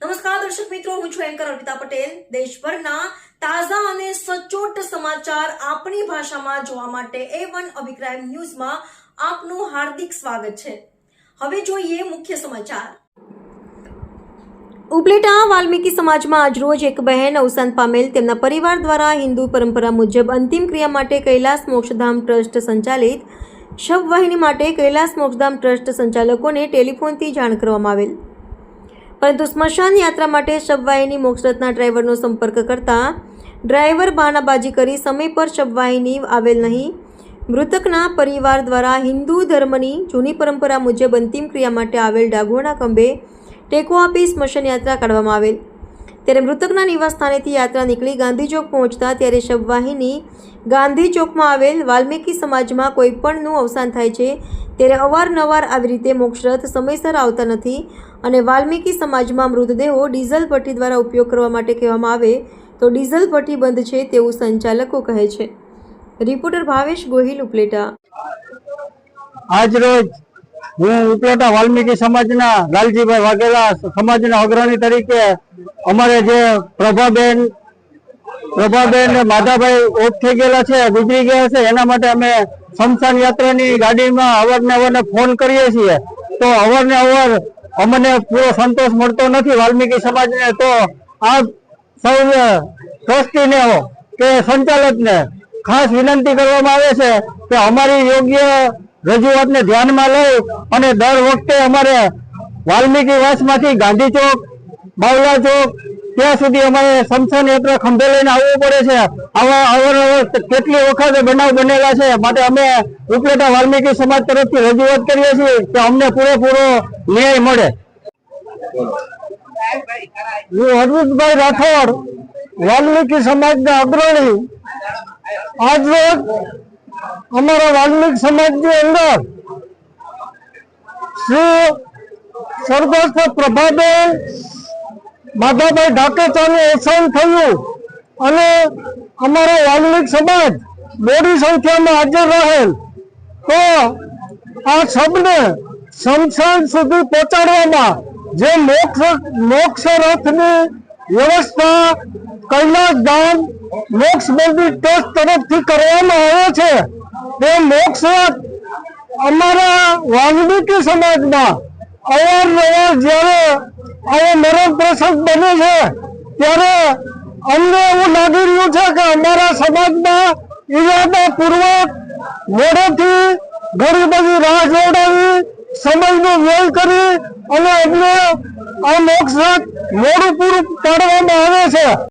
નમસ્કાર દર્શક મિત્રો, હું છું એન્કર અર્પિતા પટેલ। દેશભરના તાજા અને સચોટ સમાચાર આપણી ભાષામાં જોવા માટે A1 અભિપ્રાય ન્યૂઝમાં આપનું હાર્દિક સ્વાગત છે। હવે જોઈએ મુખ્ય સમાચાર। ઉપલેટા વાલ્મીકી સમાજમાં આજરોજ એક બહેન અવસાન પામેલ તેમના પરિવાર દ્વારા હિન્દુ પરંપરા મુજબ અંતિમ ક્રિયા માટે કૈલાસ મોક્ષધામ ટ્રસ્ટ સંચાલિત શબવાહિની માટે કૈલાસ મોક્ષધામ ટ્રસ્ટ સંચાલકોને ટેલિફોનથી જાણ કરવામાં આવેલ, પરંતુ સ્મશાન યાત્રા માટે શબવાહિની મોક્ષરથના ડ્રાઈવરનો સંપર્ક કરતા ડ્રાઈવર બહાનાબાજી કરી સમય પર શબવાહિની આવેલ નહીં। મૃતકના પરિવાર દ્વારા હિન્દુ ધર્મની જૂની પરંપરા મુજબ અંતિમ ક્રિયા માટે આવેલ ડાઘોના ખંભે ટેકો આપી સ્મશાન યાત્રા કાઢવામાં આવેલ, ત્યારે મૃતકના નિવાસ સ્થાનેથી યાત્રા નીકળી ગાંધી ચોક પહોંચતા ત્યારે શબવાહિની ગાંધી ચોકમાં આવેલ વાલ્મીકી સમાજમાં કોઈ પણનું અવસાન થાય છે ત્યારે અવારનવાર આવી રીતે મોક્ષરથ સમયસર આવતા નથી અને વાલ્મીકી સમાજમાં મૃતદેહો ડીઝલ ભઠ્ઠી દ્વારા ઉપયોગ કરવા માટે કહેવામાં આવે તો ડીઝલ ભઠ્ઠી બંધ છે તેવું સંચાલકો કહે છે। રિપોર્ટર ભાવેશ ગોહિલ, ઉપલેટા। આજ રોજ હું ઉપલેટા વાલ્મીકી સમાજના લાલજીભાઈ વાઘેલા સમાજના અગ્રણી તરીકે અમારે જે પ્રભાબેન માધાભાઈ ઓફ થઈ ગયેલા છે, ગુજરી ગયા છે, એના માટે અમે સ્મશાન યાત્રાની ગાડીમાં અવારનવાર ફોન કરીએ છીએ તો અવારનવાર અમને પૂરો સંતોષ મળતો નથી વાલ્મીકી સમાજને। તો આ સૌ ટ્રસ્ટીને કે સંચાલકને ખાસ વિનંતી કરવામાં આવે છે કે અમારી યોગ્ય રજૂઆતને ધ્યાનમાં લઈ અને દર વખતે અમારે વાલ્મીકી વાસમાંથી ગાંધી ચોક, બાવલા ચોક ત્યાં સુધી અમારે સ્મશાન યાત્રા ખંભે લઈને આવવું પડે છે। આવા કેટલી વખત બનાવ બનેલા છે, માટે અમે ઉપલેટા વાલ્મીકી સમાજ તરફથી રજૂઆત કરીએ છીએ કે અમને પૂરેપૂરો ન્યાય મળે। હું હરવિંદભાઈ રાઠોડ, વાલ્મીકી સમાજના અગ્રણી। આજ રોજ અમારા વાલ્મીકી સમાજની અંદર શ્રી સ્વર્ગસ્થ પ્રભાબેન માધાભાઈ ઢાકેચાનું અવસાન થયું અને અમારો વાલ્મીકી સમાજ મોટી સંખ્યામાં હાજર રહેલ, તો આ શબને સ્મશાન સુધી પહોંચાડવામાં જે મોક્ષ રથની વ્યવસ્થા કૈલાસ ધામ મોક્ષ મંદિર ટ્રસ્ટ તરફથી કરવામાં આવે છે તે મોક્ષ રથ અમારા વાલ્મીકી સમાજમાં અવારનવાર જ્યારે આવો મરણ પ્રસંગ બને છે ત્યારે અમને એવું લાગી રહ્યું છે કે અમારા સમાજમાં ઈરાદાપૂર્વક મોડેથી ઘણી બધી રાહ જોડાવી સમયનો વ્યય કરી અને અમને આ મોક્ષ રથ મોડું પૂરું પાડવામાં આવે છે।